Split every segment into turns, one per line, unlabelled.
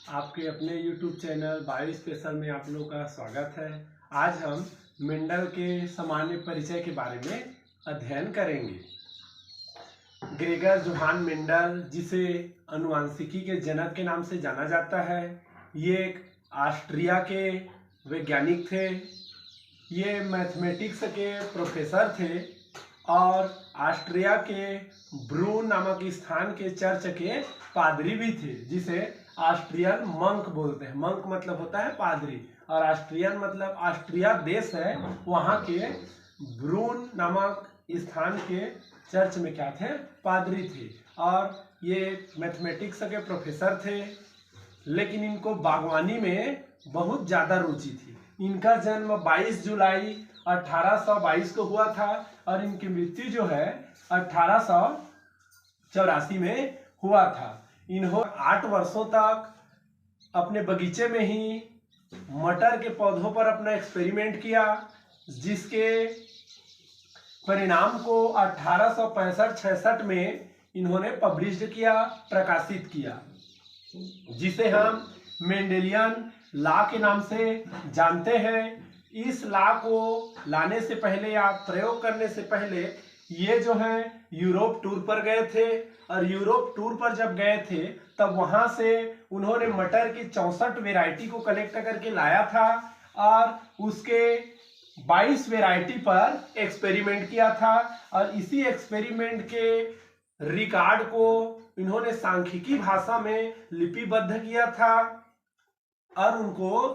आपके अपने YouTube channel bio special में आप लोगों का स्वागत है। आज हम मेंडल के सामान्य परिचय के बारे में अध्ययन करेंगे। ग्रेगर जोहान मेंडल, जिसे आनुवंशिकी के जनक के नाम से जाना जाता है, ये एक ऑस्ट्रिया के वैज्ञानिक थे। ये मैथमेटिक्स के प्रोफेसर थे और ऑस्ट्रिया के ब्रून नामक स्थान के चर्च के पादरी भी थे, जिसे ऑस्ट्रियन मंक बोलते हैं। मंक मतलब होता है पादरी, और ऑस्ट्रियन मतलब ऑस्ट्रिया देश है, वहाँ के ब्रून नामक स्थान के चर्च में क्या थे, पादरी थे। और ये मैथमेटिक्स के प्रोफेसर थे, लेकिन इनको बागवानी में बहुत ज़्यादा रुचि थी। इनका जन्म 22 जुलाई 1822 को हुआ था और इनकी मृत्यु जो है 1884 में हुआ था। इन्होंने 8 वर्षों तक अपने बगीचे में ही मटर के पौधों पर अपना एक्सपेरिमेंट किया, जिसके परिणाम को 1865-66 में इन्होंने पब्लिश किया, प्रकाशित किया, जिसे हम मेंडेलियन लॉ के नाम से जानते हैं। इस लॉ को लाने से पहले या प्रयोग करने से पहले ये जो है यूरोप टूर पर गए थे, और यूरोप टूर पर जब गए थे तब वहां से उन्होंने मटर की 64 वेराइटी को कलेक्ट करके लाया था और उसके 22 वेराइटी पर एक्सपेरिमेंट किया था। और इसी एक्सपेरिमेंट के रिकॉर्ड को इन्होंने सांख्यिकी भाषा में लिपिबद्ध किया था और उनको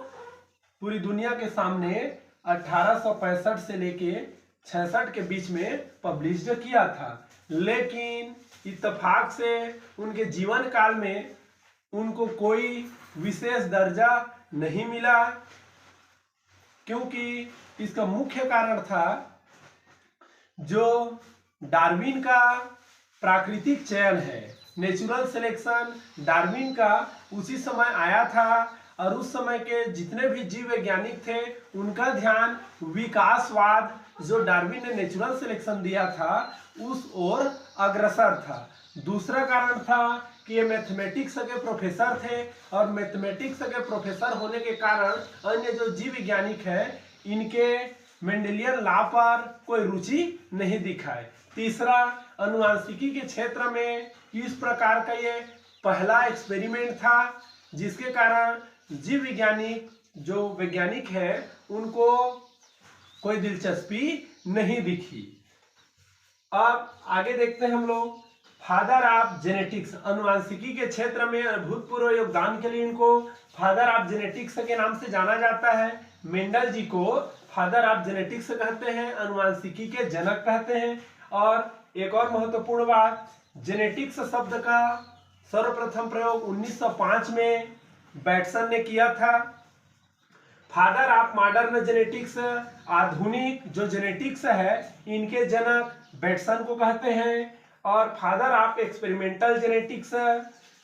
पूरी दुनिया के सामने 1865 से लेके 66 के बीच में पब्लिश किया था। लेकिन इत्तेफाक से उनके जीवन काल में उनको कोई विशेष दर्जा नहीं मिला, क्योंकि इसका मुख्य कारण था जो डार्विन का प्राकृतिक चयन है, नेचुरल सिलेक्शन डार्विन का उसी समय आया था, और उस समय के जितने भी जीव वैज्ञानिक थे उनका ध्यान विकासवाद जो डार्विन ने नेचुरल सिलेक्शन दिया था उस ओर अग्रसर था। दूसरा कारण था कि ये मैथमेटिक्स के प्रोफेसर थे, और मैथमेटिक्स के प्रोफेसर होने के कारण अन्य जो जीव वैज्ञानिक है इनके मेंडेलियन लॉ पर कोई रुचि नहीं दिखाए। तीसरा, आनुवंशिकी के क्षेत्र में इस प्रकार का ये पहला एक्सपेरिमेंट था, जिसके कारण जीव वैज्ञानिक जो वैज्ञानिक है उनको कोई दिलचस्पी नहीं दिखी। अब आगे देखते हैं हम लोग। फादर ऑफ जेनेटिक्स, आनुवंशिकी के क्षेत्र में अभूतपूर्व योगदान के लिए इनको फादर ऑफ जेनेटिक्स के नाम से जाना जाता है। मेंडल जी को फादर ऑफ जेनेटिक्स कहते हैं, आनुवंशिकी के जनक कहते हैं। और एक और महत्वपूर्ण बात, जेनेटिक्स शब्द का सर्वप्रथम प्रयोग 1905 में बैटसन ने किया था। फादर ऑफ मॉडर्न जेनेटिक्स, आधुनिक जो जेनेटिक्स है इनके जनक बैटसन को कहते हैं। और फादर ऑफ एक्सपेरिमेंटल जेनेटिक्स,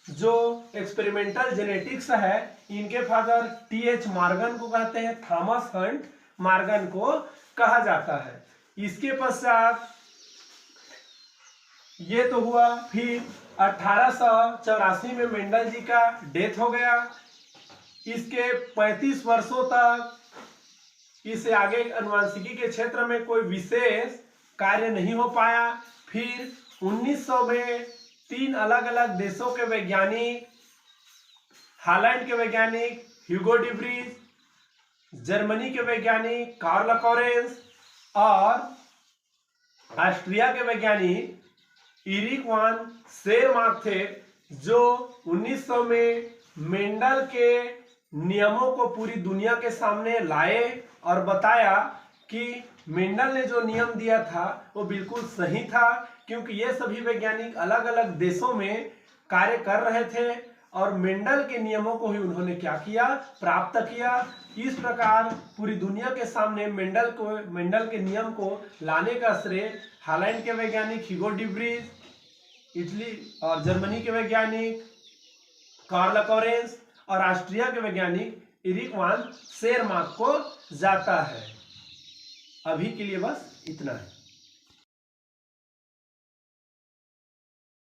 जो एक्सपेरिमेंटल जेनेटिक्स है इनके फादर TH मॉर्गन को कहते हैं, थॉमस हंट मॉर्गन को कहा जाता है। इसके पश्चात ये तो हुआ, फिर 1884 में मेंडल जी का डेथ हो गया। इसके 35 वर्षों तक इससे आगे आनुवंशिकी के क्षेत्र में कोई विशेष कार्य नहीं हो पाया। फिर 1900 में 3 अलग अलग देशों के वैज्ञानिक, हॉलैंड के वैज्ञानिक ह्यूगो डी व्रीज, जर्मनी के वैज्ञानिक कार्ल लॉरेंस और ऑस्ट्रिया के वैज्ञानिक इरिक वान शेरमार्क थे, जो 1900 में मेंडल के नियमों को पूरी दुनिया के सामने लाए और बताया कि मेंडल ने जो नियम दिया था वो बिल्कुल सही था, क्योंकि ये सभी वैज्ञानिक अलग अलग देशों में कार्य कर रहे थे और मेंडल के नियमों को ही उन्होंने क्या किया, प्राप्त किया। इस प्रकार पूरी दुनिया के सामने मेंडल के नियम को लाने का श्रेय हॉलैंड के वैज्ञानिक ह्यूगो डी व्रीज, इटली और जर्मनी के वैज्ञानिक कार्ल लॉरेंस और ऑस्ट्रिया के वैज्ञानिक इरिक वान शेरमार्क को जाता है। अभी के लिए बस इतना है।